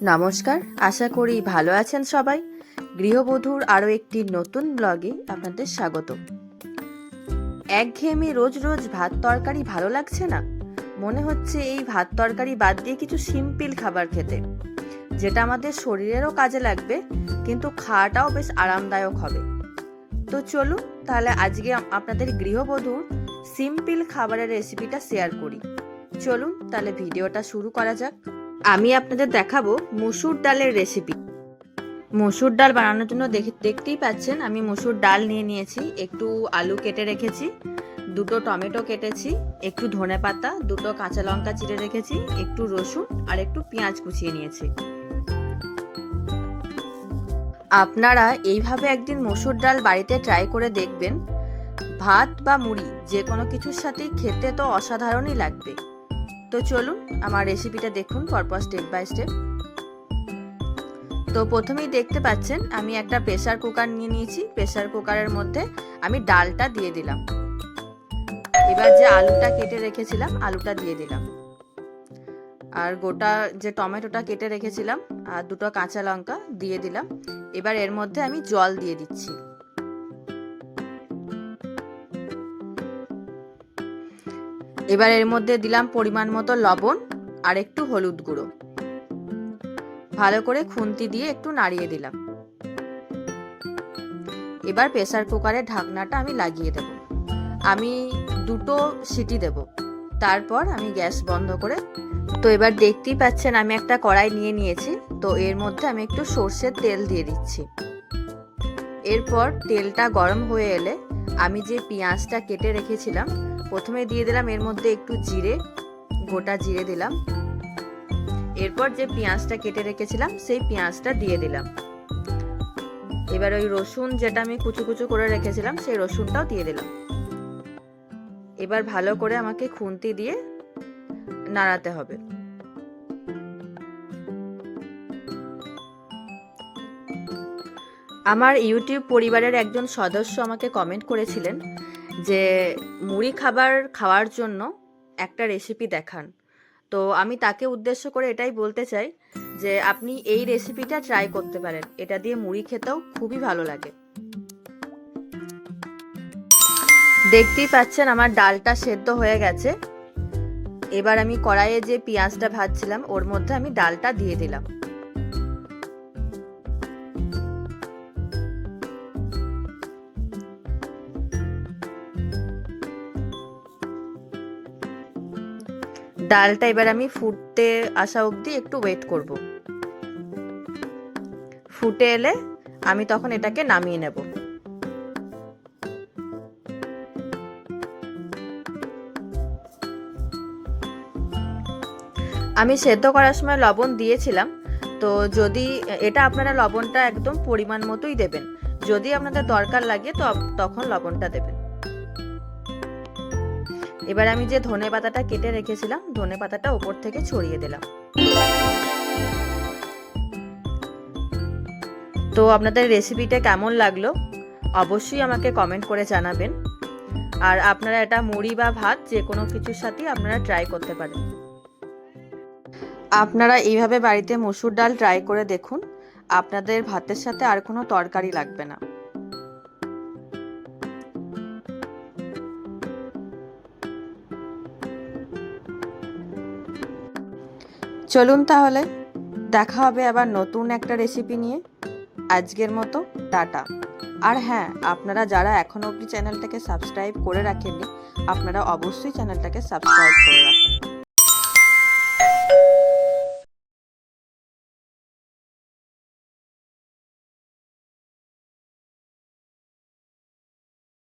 নমস্কার, আশা করি ভালো আছেন সবাই। গৃহবধূর আরও একটি নতুন ব্লগে আপনাদের স্বাগত। একঘেয়েমি রোজ রোজ ভাত তরকারি ভালো লাগছে না? মনে হচ্ছে এই ভাত তরকারি বাদ দিয়ে কিছু সিম্পল খাবার খেতে, যেটা আমাদের শরীরেরও কাজে লাগবে, কিন্তু খাওয়াটাও বেশ আরামদায়ক হবে। তো চলুন তাহলে আজকে আপনাদের গৃহবধূর সিম্পল খাবারের রেসিপিটা শেয়ার করি। চলুন তাহলে ভিডিওটা শুরু করা যাক। আমি আপনাদের দেখাবো মসুর ডালের রেসিপি। মসুর ডাল বানানোর জন্য দেখতেই পাচ্ছেন আমি মসুর ডাল নিয়ে নিয়েছি, একটু আলু কেটে রেখেছি, দুটো টমেটো কেটেছি, একটু ধনেপাতা, দুটো কাঁচা লঙ্কা চিড়ে রেখেছি, একটু রসুন আর একটু পেঁয়াজ কুচিয়ে নিয়েছি। আপনারা এইভাবে একদিন মসুর ডাল বাড়িতে ট্রাই করে দেখবেন। ভাত বা মুড়ি যে কোনো কিছুর সাথেই খেতে তো অসাধারণই লাগবে। তো চলুন আমার রেসিপিটা দেখুন পরপর স্টেপ বাই স্টেপ। তো প্রথমেই দেখতে পাচ্ছেন আমি একটা প্রেসার কুকার নিয়ে নিয়েছি। প্রেসার কুকারের মধ্যে আমি ডালটা দিয়ে দিলাম। এবার যে আলুটা কেটে রেখেছিলাম আলুটা দিয়ে দিলাম, আর গোটা যে টমেটোটা কেটে রেখেছিলাম আর দুটো কাঁচা লঙ্কা দিয়ে দিলাম। এবার এর মধ্যে আমি জল দিয়ে দিচ্ছি। এবার এর মধ্যে দিলাম পরিমাণ মতো লবণ আর একটু হলুদ গুঁড়ো। ভালো করে খুন্তি দিয়ে একটু নাড়িয়ে দিলাম। এবার প্রেসার কুকারের ঢাকনাটা আমি লাগিয়ে দেব। আমি দুটো সিটি দেব, তারপর আমি গ্যাস বন্ধ করে। তো এবার দেখতেই পাচ্ছেন আমি একটা কড়াই নিয়ে নিয়েছি। তো এর মধ্যে আমি একটু সর্ষের তেল দিয়ে দিচ্ছি। এরপর তেলটা গরম হয়ে এলে আমি যে পেঁয়াজটা কেটে রেখেছিলাম প্রথমে দিয়ে দিলাম। এর মধ্যে একটু জিরে, গোটা জিরে দিলাম। এরপর যে পেঁয়াজটা কেটে রেখেছিলাম সেই পেঁয়াজটা দিয়ে দিলাম। এবার ওই রসুন যেটা আমি কুচু কুচু করে রেখেছিলাম সেই রসুনটাও দিয়ে দিলাম। এবার ভালো করে আমাকে খুন্তি দিয়ে নাড়াতে হবে। আমার ইউটিউব পরিবারের একজন সদস্য আমাকে কমেন্ট করেছিলেন যে মুড়ি খাওয়ার জন্য একটা রেসিপি দেখান। তো আমি তাকে উদ্দেশ্য করে এটাই বলতে চাই যে আপনি এই রেসিপিটা ট্রাই করতে পারেন। এটা দিয়ে মুড়ি খেতেও খুবই ভালো লাগে। দেখতেই পাচ্ছেন আমার ডালটা সেদ্ধ হয়ে গেছে। এবার আমি কড়াইয়ে যে পেঁয়াজটা ভাজছিলাম ওর মধ্যে আমি ডালটা দিয়ে দিলাম। ডালটা এবার আমি ফুটতে আসা অবধি একটু ওয়েট করব। ফুটে এলে আমি তখন এটাকে নামিয়ে নেব। আমি সেদ্ধ করার সময় লবণ দিয়েছিলাম। তো যদি এটা আপনারা লবণটা একদম পরিমাণ মতোই দেবেন, যদি আপনাদের দরকার লাগে তো তখন লবণটা দেবেন। এবার আমি যে ধনে পাতাটা কেটে রেখেছিলাম ধনে পাতাটা উপর থেকে ছড়িয়ে দিলাম। তো আপনাদের রেসিপিটা কেমন লাগলো অবশ্যই আমাকে কমেন্ট করে জানাবেন। আর আপনারা এটা মুড়ি বা ভাত যে কোনো কিছুর সাথেই আপনারা ট্রাই করতে পারেন। আপনারা এইভাবে বাড়িতে মসুর ডাল ট্রাই করে দেখুন, আপনাদের ভাতের সাথে আর কোনো তরকারি লাগবে না। চলুন তাহলে দেখা হবে আবার নতুন একটা রেসিপি নিয়ে। আজকের মতো টাটা। আর হ্যাঁ, আপনারা যারা এখনো অবধি চ্যানেলটাকে সাবস্ক্রাইব করে রাখেননি আপনারা অবশ্যই চ্যানেলটাকে সাবস্ক্রাইব করে রাখুন।